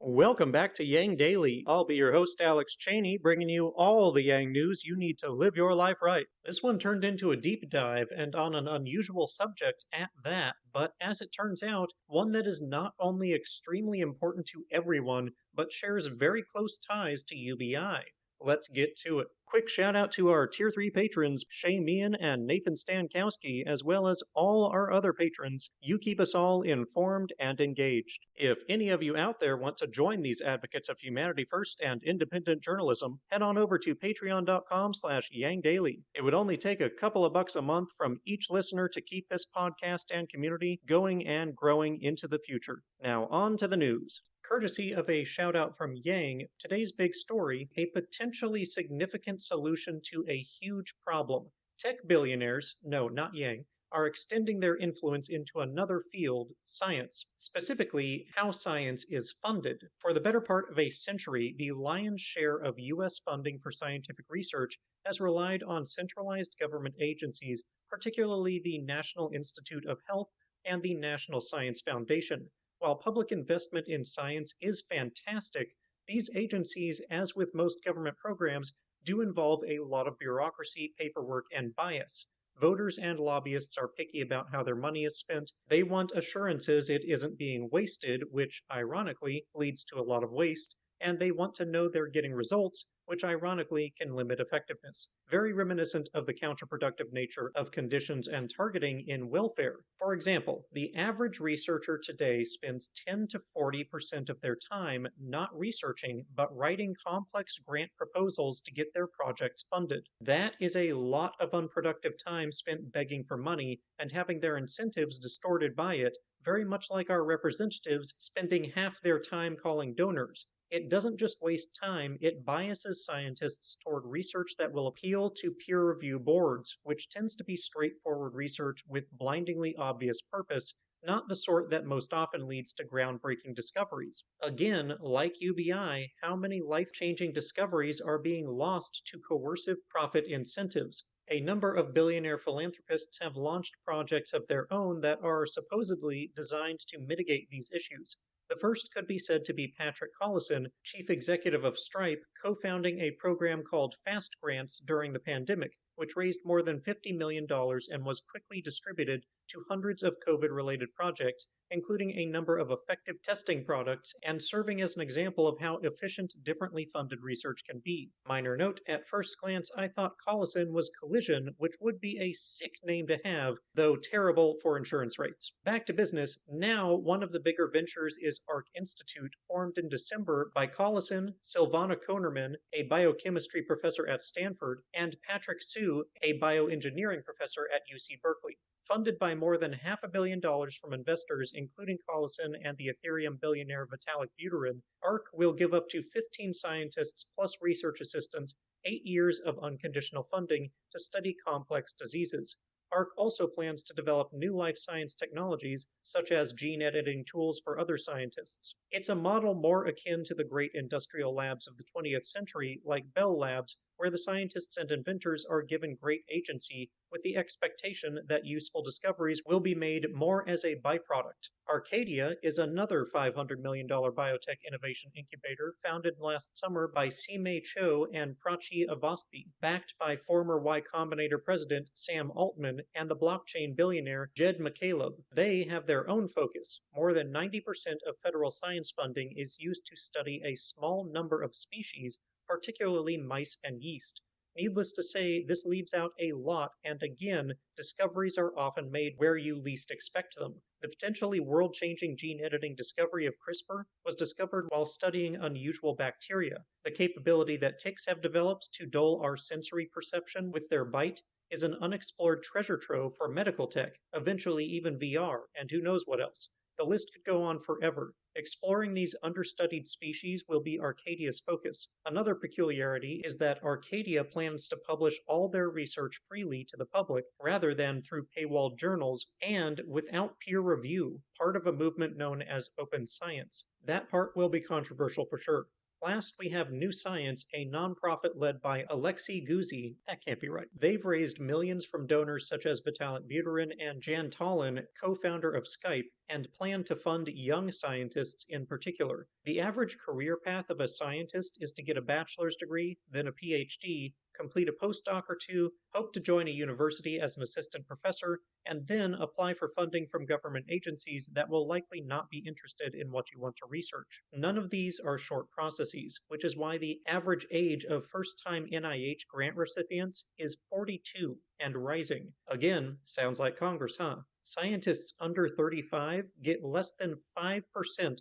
Welcome back to Yang Daily. I'll be your host, Alex Cheney, bringing you all the Yang news you need to live your life right. This one turned into a deep dive and on an unusual subject at that, but as it turns out, one that is not only extremely important to everyone, but shares very close ties to UBI. Let's get to it. Quick shout out to our Tier 3 patrons, Shay Meehan and Nathan Stankowski, as well as all our other patrons. You keep us all informed and engaged. If any of you out there want to join these advocates of humanity first and independent journalism, head on over to patreon.com/YangDaily. It would only take a couple of bucks a month from each listener to keep this podcast and community going and growing into the future. Now on to the news. Courtesy of a shout out from Yang, today's big story, a potentially significant solution to a huge problem. Tech billionaires, no, not Yang, are extending their influence into another field, science. Specifically, how science is funded. For the better part of a century, the lion's share of U.S. funding for scientific research has relied on centralized government agencies, particularly the National Institute of Health and the National Science Foundation. While public investment in science is fantastic, these agencies, as with most government programs, do involve a lot of bureaucracy, paperwork, and bias. Voters and lobbyists are picky about how their money is spent. They want assurances it isn't being wasted, which, ironically, leads to a lot of waste, and they want to know they're getting results, which ironically can limit effectiveness. Very reminiscent of the counterproductive nature of conditions and targeting in welfare. For example, the average researcher today spends 10 to 40% of their time not researching, but writing complex grant proposals to get their projects funded. That is a lot of unproductive time spent begging for money and having their incentives distorted by it, very much like our representatives spending half their time calling donors. It doesn't just waste time, it biases scientists toward research that will appeal to peer review boards, which tends to be straightforward research with blindingly obvious purpose, not the sort that most often leads to groundbreaking discoveries. Again, like UBI, how many life-changing discoveries are being lost to coercive profit incentives? A number of billionaire philanthropists have launched projects of their own that are supposedly designed to mitigate these issues. The first could be said to be Patrick Collison, chief executive of Stripe, co-founding a program called Fast Grants during the pandemic, which raised more than $50 million and was quickly distributed to hundreds of COVID-related projects, including a number of effective testing products, and serving as an example of how efficient differently funded research can be. Minor note, at first glance I thought Collison was Collision, which would be a sick name to have, though terrible for insurance rates. Back to business, now one of the bigger ventures is Arc Institute, formed in December by Collison, Silvana Konerman, a biochemistry professor at Stanford, and Patrick Hsu, a bioengineering professor at UC Berkeley. Funded by more than $500 million from investors, including Collison and the Ethereum billionaire Vitalik Buterin, ARC will give up to 15 scientists plus research assistants 8 years of unconditional funding to study complex diseases. ARC also plans to develop new life science technologies, such as gene editing tools for other scientists. It's a model more akin to the great industrial labs of the 20th century, like Bell Labs, where the scientists and inventors are given great agency with the expectation that useful discoveries will be made more as a byproduct. Arcadia is another $500 million biotech innovation incubator founded last summer by Sime Cho and Prachi Avasti, backed by former Y Combinator president Sam Altman and the blockchain billionaire Jed McCaleb. They have their own focus. More than 90% of federal science funding is used to study a small number of species, particularly mice and yeast. Needless to say, this leaves out a lot, and again, discoveries are often made where you least expect them. The potentially world-changing gene editing discovery of CRISPR was discovered while studying unusual bacteria. The capability that ticks have developed to dull our sensory perception with their bite is an unexplored treasure trove for medical tech, eventually even VR, and who knows what else. The list could go on forever. Exploring these understudied species will be Arcadia's focus. Another peculiarity is that Arcadia plans to publish all their research freely to the public rather than through paywalled journals and without peer review, part of a movement known as open science. That part will be controversial for sure. Last, we have New Science, a nonprofit led by Alexei Guzzi. That can't be right. They've raised millions from donors such as Vitalik Buterin and Jan Tallinn, co-founder of Skype, and plan to fund young scientists in particular. The average career path of a scientist is to get a bachelor's degree, then a PhD, complete a postdoc or two, hope to join a university as an assistant professor, and then apply for funding from government agencies that will likely not be interested in what you want to research. None of these are short processes, which is why the average age of first-time NIH grant recipients is 42 and rising. Again, sounds like Congress, huh? Scientists under 35 get less than 5%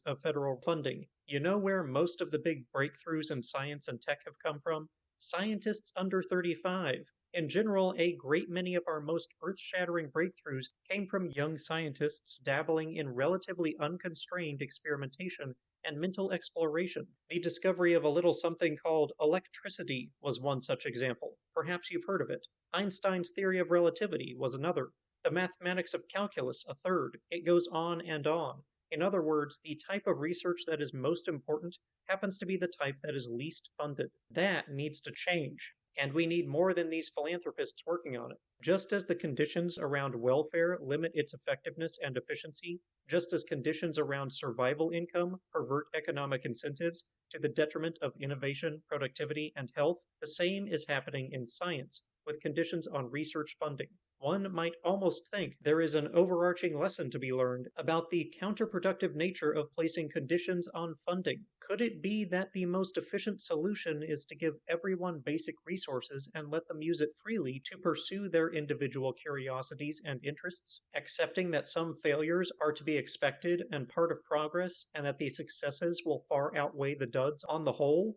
of federal funding. You know where most of the big breakthroughs in science and tech have come from? Scientists under 35. In general, a great many of our most earth-shattering breakthroughs came from young scientists dabbling in relatively unconstrained experimentation and mental exploration. The discovery of a little something called electricity was one such example. Perhaps you've heard of it. Einstein's theory of relativity was another. The mathematics of calculus, a third. It goes on and on. In other words, the type of research that is most important happens to be the type that is least funded. That needs to change, and we need more than these philanthropists working on it. Just as the conditions around welfare limit its effectiveness and efficiency, just as conditions around survival income pervert economic incentives to the detriment of innovation, productivity, and health, the same is happening in science, with conditions on research funding. One might almost think there is an overarching lesson to be learned about the counterproductive nature of placing conditions on funding. Could it be that the most efficient solution is to give everyone basic resources and let them use it freely to pursue their individual curiosities and interests, accepting that some failures are to be expected and part of progress, and that the successes will far outweigh the duds on the whole?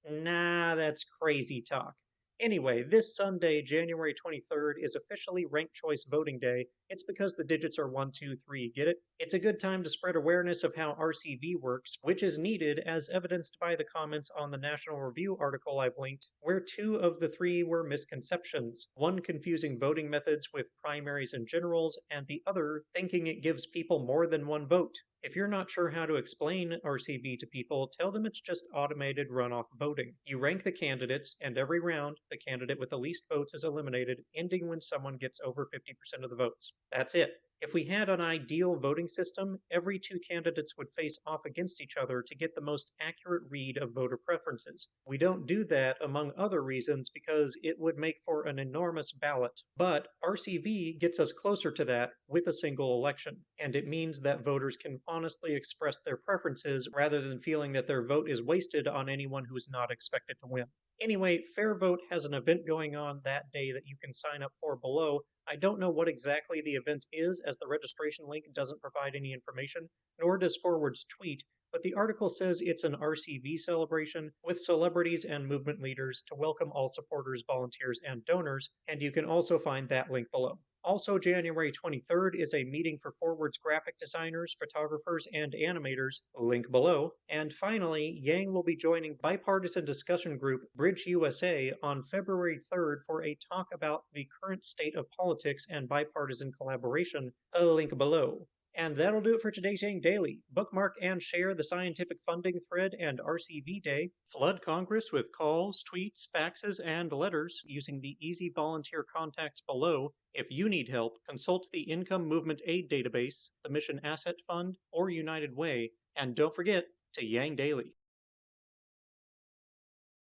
Nah, that's crazy talk. Anyway, this Sunday, January 23rd, is officially Ranked Choice Voting Day. It's because the digits are 1, 2, 3, get it? It's a good time to spread awareness of how RCV works, which is needed as evidenced by the comments on the National Review article I've linked, where 2 of the 3 were misconceptions. One confusing voting methods with primaries and generals, and the other thinking it gives people more than one vote. If you're not sure how to explain RCV to people, tell them it's just automated runoff voting. You rank the candidates, and every round, the candidate with the least votes is eliminated, ending when someone gets over 50% of the votes. That's it. If we had an ideal voting system, every 2 candidates would face off against each other to get the most accurate read of voter preferences. We don't do that, among other reasons, because it would make for an enormous ballot. But RCV gets us closer to that with a single election, and it means that voters can honestly express their preferences rather than feeling that their vote is wasted on anyone who is not expected to win. Anyway, Fair Vote has an event going on that day that you can sign up for below. I don't know what exactly the event is, as the registration link doesn't provide any information, nor does Forward's tweet, but the article says it's an RCV celebration with celebrities and movement leaders to welcome all supporters, volunteers, and donors, and you can also find that link below. Also, January 23rd is a meeting for Forward's graphic designers, photographers, and animators, link below. And finally, Yang will be joining bipartisan discussion group Bridge USA on February 3rd for a talk about the current state of politics and bipartisan collaboration, a link below. And that'll do it for today's Yang Daily. Bookmark and share the scientific funding thread and RCV Day. Flood Congress with calls, tweets, faxes, and letters using the easy volunteer contacts below. If you need help, consult the Income Movement Aid Database, the Mission Asset Fund, or United Way. And don't forget to Yang Daily.